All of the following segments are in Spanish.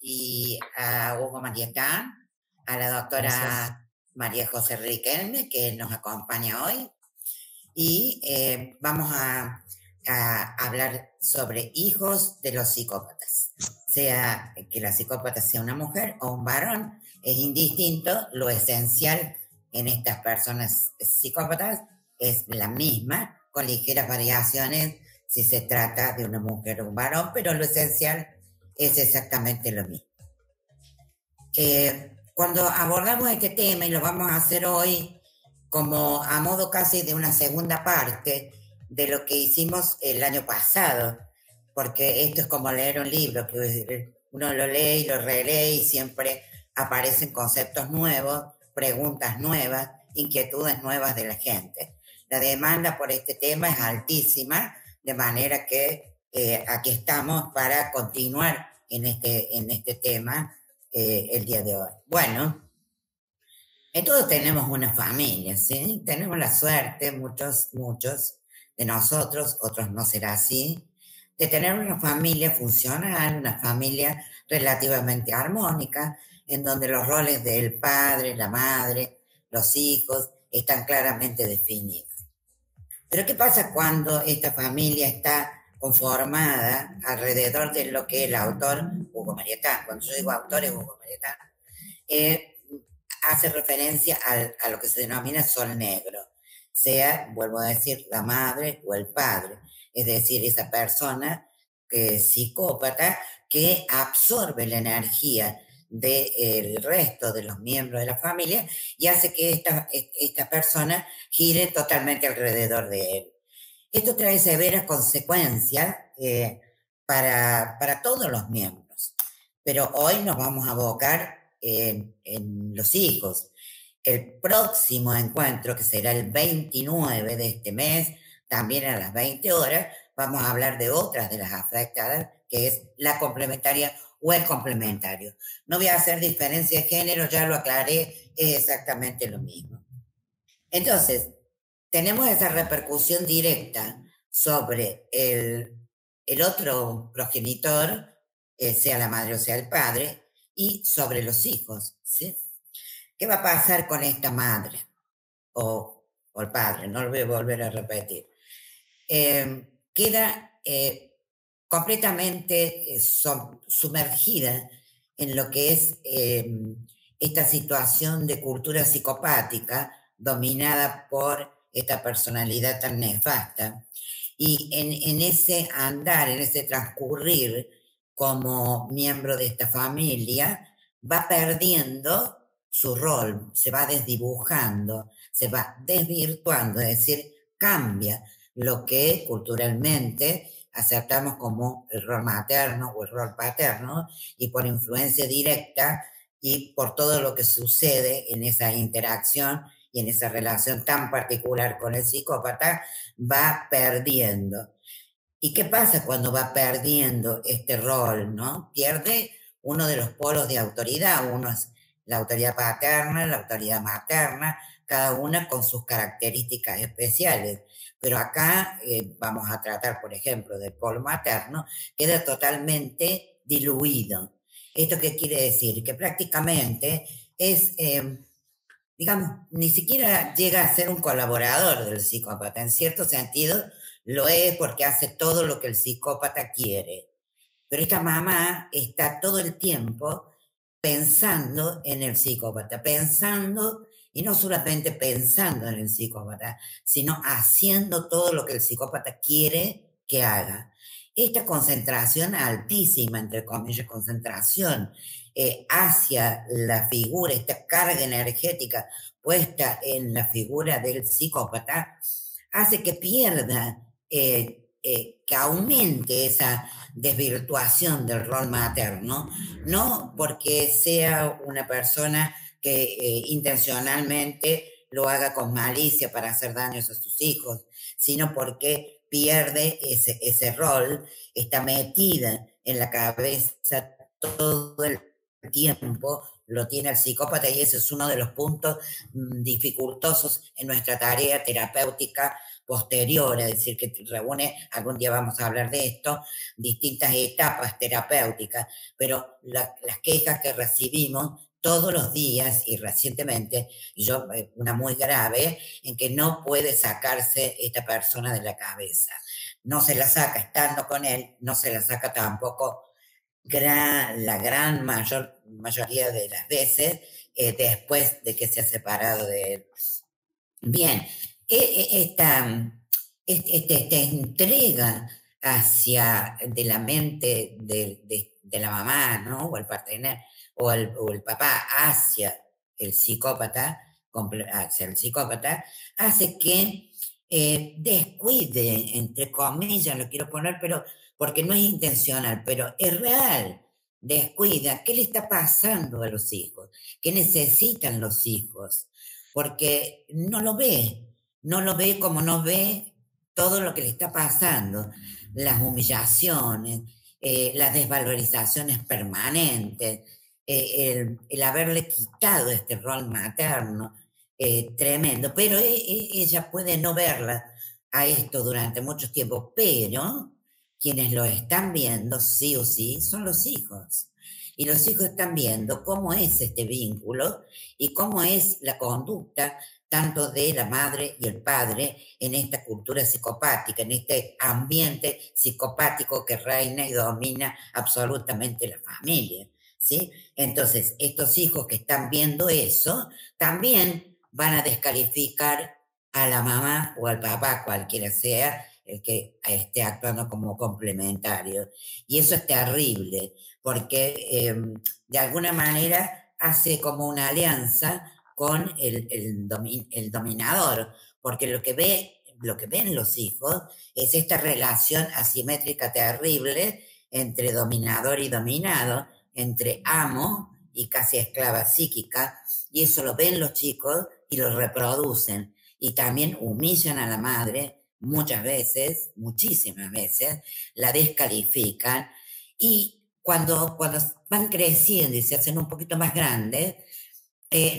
y a Hugo Marietá, a la Gracias. doctora María José Riquelme, que nos acompaña hoy. Y vamos a hablar sobre hijos de los psicópatas. Sea que la psicópata sea una mujer o un varón, es indistinto. Lo esencial en estas personas psicópatas es la misma, con ligeras variaciones si se trata de una mujer o un varón, pero lo esencial es exactamente lo mismo. Cuando abordamos este tema, y lo vamos a hacer hoy como a modo casi de una segunda parte de lo que hicimos el año pasado, porque esto es como leer un libro, que uno lo lee y lo relee y siempre aparecen conceptos nuevos, preguntas nuevas, inquietudes nuevas de la gente. La demanda por este tema es altísima, de manera que aquí estamos para continuar en este tema el día de hoy. Bueno, todos tenemos una familia, ¿sí? Tenemos la suerte, muchos de nosotros, otros no será así, de tener una familia funcional, una familia relativamente armónica, en donde los roles del padre, la madre, los hijos están claramente definidos. Pero ¿qué pasa cuando esta familia está conformada alrededor de lo que el autor Hugo Marietá, cuando yo digo autor es Hugo Marietá, eh, hace referencia a lo que se denomina sol negro, sea, vuelvo a decir, la madre o el padre, es decir, esa persona que es psicópata que absorbe la energía del resto de los miembros de la familia y hace que esta persona gire totalmente alrededor de él. Esto trae severas consecuencias para todos los miembros, pero hoy nos vamos a abocar en los hijos. El próximo encuentro, que será el 29 de este mes, también a las 20 horas, vamos a hablar de otras de las afectadas, que es la complementaria o el complementario. No voy a hacer diferencia de género, ya lo aclaré, es exactamente lo mismo. Entonces, tenemos esa repercusión directa sobre el otro progenitor, sea la madre o sea el padre, y sobre los hijos, ¿sí? ¿Qué va a pasar con esta madre o el padre? No lo voy a volver a repetir. Queda completamente sumergida en lo que es esta situación de cultura psicopática dominada por esta personalidad tan nefasta. Y en ese andar, en ese transcurrir como miembro de esta familia, va perdiendo su rol, se va desdibujando, se va desvirtuando, es decir, cambia lo que culturalmente aceptamos como el rol materno o el rol paterno, y por influencia directa y por todo lo que sucede en esa interacción y en esa relación tan particular con el psicópata, va perdiendo. ¿Y qué pasa cuando va perdiendo este rol, no? Pierde uno de los polos de autoridad. Uno es la autoridad paterna, la autoridad materna, cada una con sus características especiales. Pero acá vamos a tratar, por ejemplo, del polo materno, queda totalmente diluido. ¿Esto qué quiere decir? Que prácticamente es, digamos, ni siquiera llega a ser un colaborador del psicópata. En cierto sentido, lo es porque hace todo lo que el psicópata quiere. Pero esta mamá está todo el tiempo pensando en el psicópata, pensando, y no solamente pensando en el psicópata, sino haciendo todo lo que el psicópata quiere que haga. Esta concentración altísima, entre comillas, concentración hacia la figura, esta carga energética puesta en la figura del psicópata, hace que pierda, que aumente esa desvirtuación del rol materno, no porque sea una persona que intencionalmente lo haga con malicia para hacer daños a sus hijos, sino porque pierde ese rol, está metida en la cabeza todo el tiempo, lo tiene el psicópata, y ese es uno de los puntos dificultosos en nuestra tarea terapéutica, posterior, es decir, que reúne, algún día vamos a hablar de esto, distintas etapas terapéuticas, pero las quejas que recibimos todos los días y recientemente, yo, una muy grave, en que no puede sacarse esta persona de la cabeza. No se la saca estando con él, no se la saca tampoco la gran mayoría de las veces después de que se ha separado de él. Bien, esta entrega hacia de la mente de la mamá, ¿no? O el partener, o el papá hacia el psicópata, hace que descuide, entre comillas, lo quiero poner, pero porque no es intencional, pero es real. Descuida, ¿qué le está pasando a los hijos? ¿Qué necesitan los hijos? Porque no lo ve como no ve todo lo que le está pasando, las humillaciones, las desvalorizaciones permanentes, el haberle quitado este rol materno, tremendo, pero ella puede no verla a esto durante mucho tiempo, pero quienes lo están viendo sí o sí son los hijos. Y los hijos están viendo cómo es este vínculo y cómo es la conducta tanto de la madre y el padre en esta cultura psicopática, en este ambiente psicopático que reina y domina absolutamente la familia, ¿sí? Entonces, estos hijos que están viendo eso, también van a descalificar a la mamá o al papá, cualquiera sea el que esté actuando como complementario. Y eso es terrible, porque de alguna manera hace como una alianza con el dominador, porque lo que ven los hijos es esta relación asimétrica terrible entre dominador y dominado, entre amo y casi esclava psíquica, y eso lo ven los chicos y lo reproducen, y también humillan a la madre muchas veces, muchísimas veces, la descalifican, y cuando van creciendo y se hacen un poquito más grandes,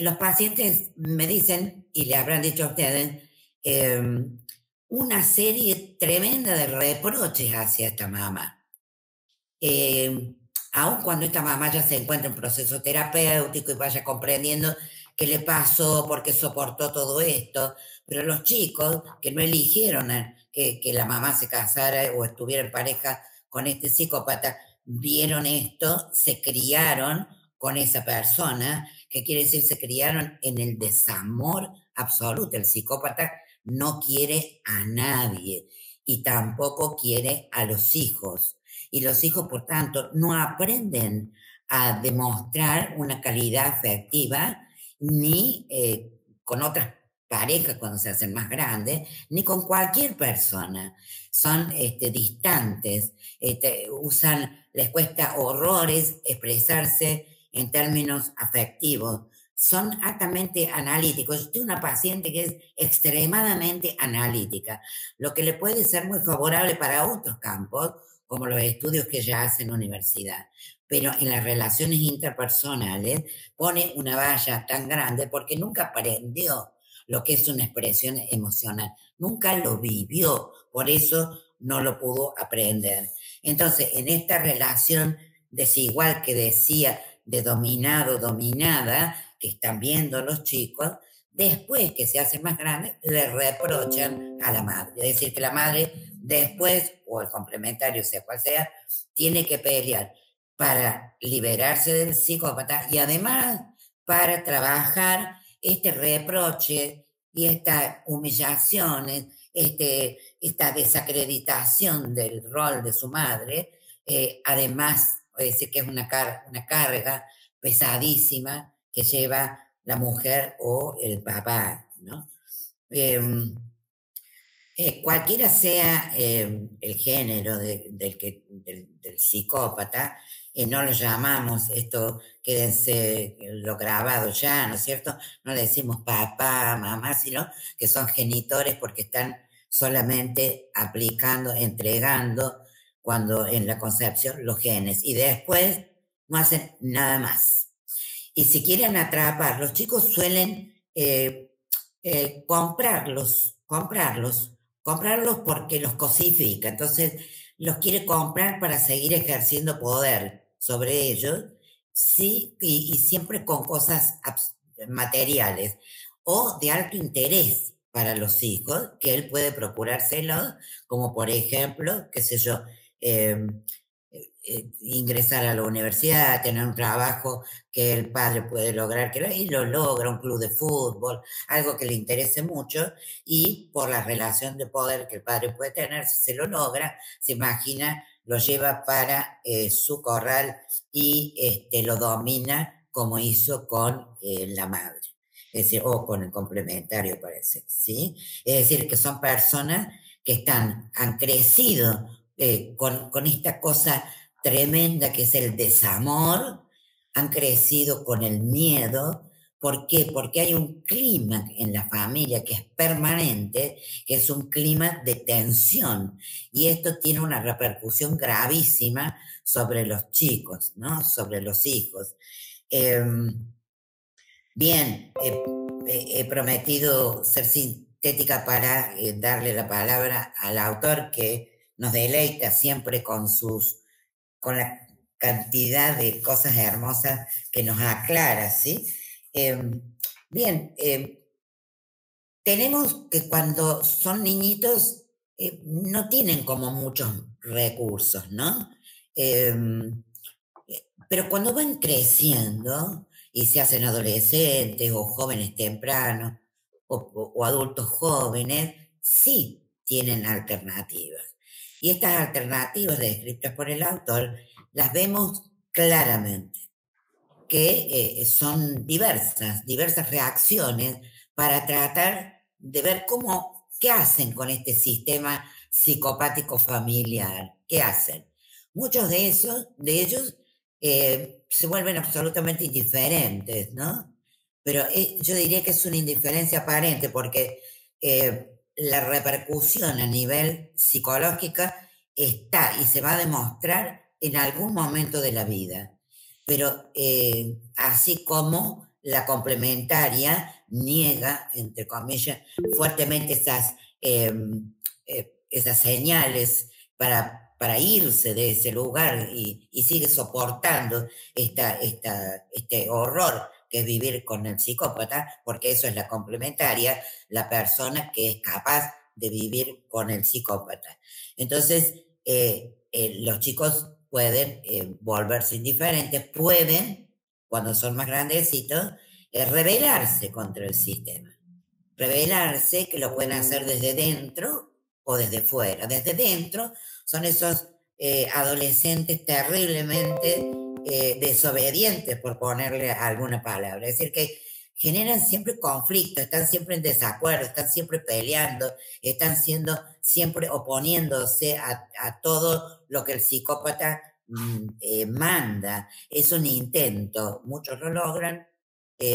los pacientes me dicen, y le habrán dicho a ustedes, eh, una serie tremenda de reproches hacia esta mamá. Aun cuando esta mamá ya se encuentra en proceso terapéutico y vaya comprendiendo qué le pasó, por qué soportó todo esto, pero los chicos que no eligieron que la mamá se casara o estuviera en pareja con este psicópata, vieron esto, se criaron con esa persona, que quiere decir se criaron en el desamor absoluto. El psicópata no quiere a nadie y tampoco quiere a los hijos. Y los hijos, por tanto, no aprenden a demostrar una calidad afectiva ni con otras parejas cuando se hacen más grandes, ni con cualquier persona. Son distantes, les cuesta horrores expresarse en términos afectivos. Son altamente analíticos. Yo tengo una paciente que es extremadamente analítica, lo que le puede ser muy favorable para otros campos, como los estudios que ella hace en la universidad. Pero en las relaciones interpersonales pone una valla tan grande porque nunca aprendió lo que es una expresión emocional, nunca lo vivió, por eso no lo pudo aprender. Entonces, en esta relación desigual que decía de dominado, dominada, que están viendo los chicos, después que se hacen más grandes, le reprochan a la madre. Es decir, que la madre después, o el complementario, sea cual sea, tiene que pelear para liberarse del psicópata y además para trabajar este reproche y estas humillaciones, esta desacreditación del rol de su madre, además, es decir, que es una carga pesadísima que lleva la mujer o el papá, ¿no? Cualquiera sea el género del psicópata, no lo llamamos esto, quédense lo grabado ya, ¿no es cierto? No le decimos papá, mamá, sino que son genitores porque están solamente aplicando, entregando, cuando en la concepción, los genes, y después no hacen nada más. Y si quieren atrapar, los chicos suelen comprarlos comprarlos porque los cosifica, entonces los quiere comprar para seguir ejerciendo poder sobre ellos, sí, y siempre con cosas materiales o de alto interés para los hijos, que él puede procurárselos, como por ejemplo, qué sé yo, eh, ingresar a la universidad, tener un trabajo que el padre puede lograr, y lo logra, un club de fútbol, algo que le interese mucho, y por la relación de poder que el padre puede tener, si se lo logra, se imagina, lo lleva para su corral y lo domina como hizo con la madre. Es decir, o con el complementario, parece, ¿sí? Es decir, que son personas que han crecido con esta cosa tremenda que es el desamor, han crecido con el miedo. ¿Por qué? Porque hay un clima en la familia que es permanente, que es un clima de tensión. Y esto tiene una repercusión gravísima sobre los chicos, ¿no? Sobre los hijos. Eh, Bien, he prometido ser sintética para darle la palabra al autor que nos deleita siempre con la cantidad de cosas hermosas que nos aclara, ¿sí? Eh, bien, tenemos que cuando son niñitos no tienen como muchos recursos, ¿no? Eh, pero cuando van creciendo y se hacen adolescentes o jóvenes tempranos o adultos jóvenes, sí tienen alternativas. Y estas alternativas descritas por el autor las vemos claramente, que son diversas reacciones para tratar de ver qué hacen con este sistema psicopático familiar, qué hacen. Muchos de ellos se vuelven absolutamente indiferentes, ¿no? Pero yo diría que es una indiferencia aparente porque la repercusión a nivel psicológica está y se va a demostrar en algún momento de la vida. Pero así como la complementaria niega, entre comillas, fuertemente esas señales para irse de ese lugar y sigue soportando este horror que es vivir con el psicópata, porque eso es la complementaria, la persona que es capaz de vivir con el psicópata. Entonces, los chicos pueden volverse indiferentes, pueden, cuando son más grandecitos, rebelarse contra el sistema. Rebelarse, que lo pueden hacer desde dentro o desde fuera. Desde dentro son esos adolescentes terriblemente desobedientes, por ponerle alguna palabra. Es decir, que generan siempre conflictos, están siempre en desacuerdo, están siempre peleando, están siempre oponiéndose a todo lo que el psicópata manda. Es un intento, muchos lo logran,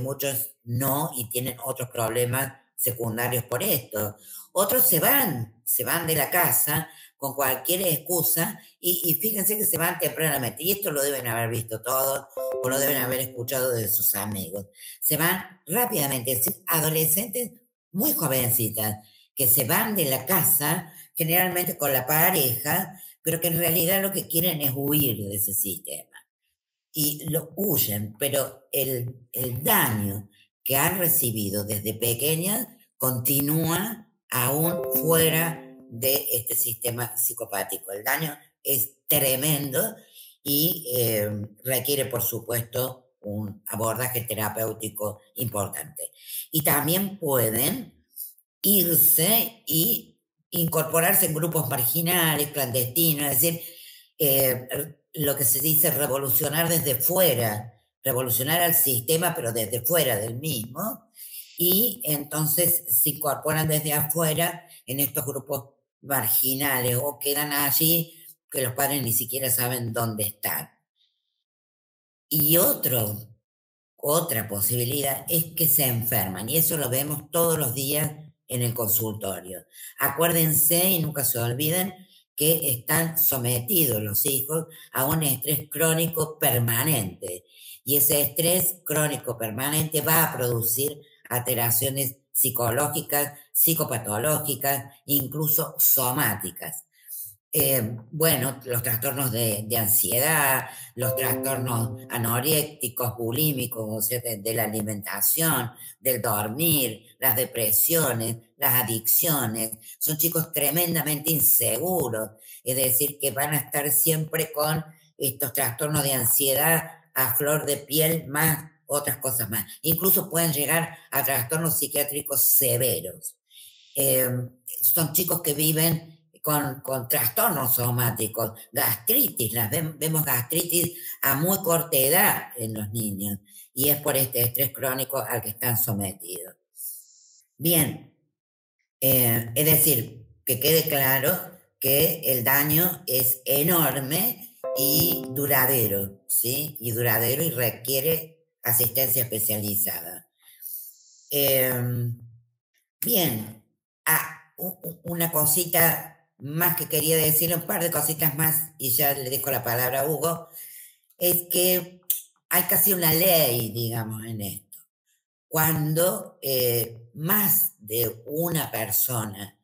muchos no y tienen otros problemas secundarios por esto. Otros se van de la casa con cualquier excusa y fíjense que se van tempranamente. Y esto lo deben haber visto todos o lo deben haber escuchado de sus amigos. Se van rápidamente, es decir, adolescentes muy jovencitas que se van de la casa generalmente con la pareja, pero que en realidad lo que quieren es huir de ese sistema y lo huyen, pero el daño que han recibido desde pequeñas continúa aún fuera de este sistema psicopático. El daño es tremendo y requiere, por supuesto, un abordaje terapéutico importante. Y también pueden irse y incorporarse en grupos marginales, clandestinos, es decir, lo que se dice revolucionar desde fuera, revolucionar al sistema, pero desde fuera del mismo, y entonces se incorporan desde afuera en estos grupos marginales o quedan allí que los padres ni siquiera saben dónde están. Y otra posibilidad es que se enferman, y eso lo vemos todos los días en el consultorio. Acuérdense y nunca se olviden que están sometidos los hijos a un estrés crónico permanente, y ese estrés crónico permanente va a producir alteraciones psicológicas, psicopatológicas, incluso somáticas. Bueno, los trastornos de ansiedad, los trastornos anorécticos, bulímicos, o sea, de la alimentación, del dormir, las depresiones, las adicciones. Son chicos tremendamente inseguros, es decir, que van a estar siempre con estos trastornos de ansiedad a flor de piel, más otras cosas más. Incluso pueden llegar a trastornos psiquiátricos severos. Eh, Son chicos que viven con trastornos somáticos, gastritis, vemos gastritis a muy corta edad en los niños, y es por este estrés crónico al que están sometidos. Bien, es decir, que quede claro que el daño es enorme y duradero, ¿sí? Y duradero y requiere asistencia especializada. Bien, una cosita más que quería decir, un par de cositas más, y ya le dejo la palabra a Hugo, es que hay casi una ley, digamos, en esto. Cuando más de una persona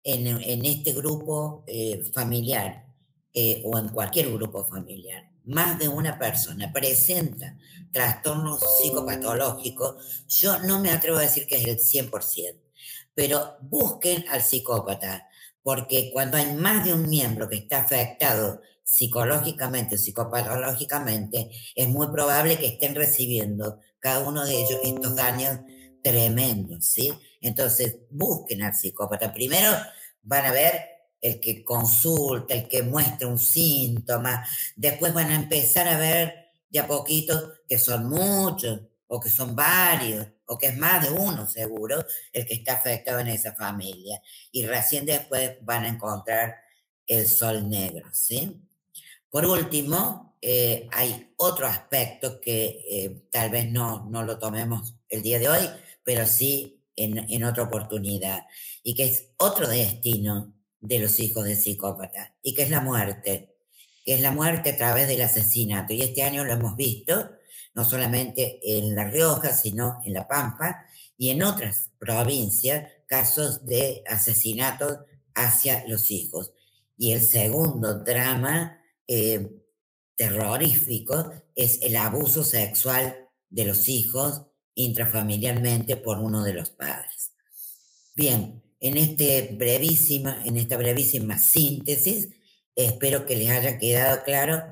en este grupo familiar o en cualquier grupo familiar, más de una persona presenta trastornos psicopatológicos, yo no me atrevo a decir que es el 100%, pero busquen al psicópata, porque cuando hay más de un miembro que está afectado psicológicamente o psicopatológicamente, es muy probable que estén recibiendo cada uno de ellos estos daños tremendos, ¿sí? Entonces, busquen al psicópata. Primero van a ver el que consulta, el que muestra un síntoma, después van a empezar a ver de a poquito que son muchos, o que son varios, o que es más de uno seguro, el que está afectado en esa familia. Y recién después van a encontrar el sol negro, ¿sí? Por último, hay otro aspecto que tal vez no lo tomemos el día de hoy, pero sí en otra oportunidad, y que es otro destino de los hijos de psicópata, y que es la muerte a través del asesinato. Y este año lo hemos visto, no solamente en La Rioja, sino en La Pampa y en otras provincias, casos de asesinatos hacia los hijos. Y el segundo drama eh, terrorífico es el abuso sexual de los hijos intrafamiliarmente por uno de los padres. Bien, en esta brevísima síntesis, espero que les haya quedado claro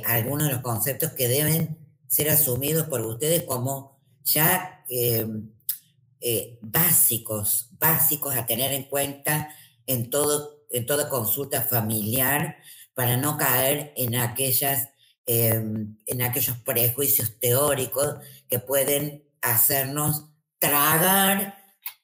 algunos de los conceptos que deben ser asumidos por ustedes como ya básicos a tener en cuenta en toda consulta familiar, para no caer en aquellos prejuicios teóricos que pueden hacernos tragar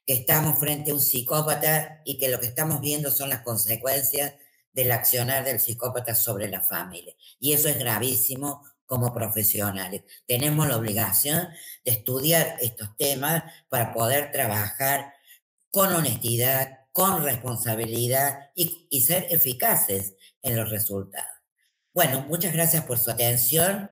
que estamos frente a un psicópata y que lo que estamos viendo son las consecuencias del accionar del psicópata sobre la familia. Y eso es gravísimo como profesionales. Tenemos la obligación de estudiar estos temas para poder trabajar con honestidad, con responsabilidad y ser eficaces en los resultados. Bueno, muchas gracias por su atención.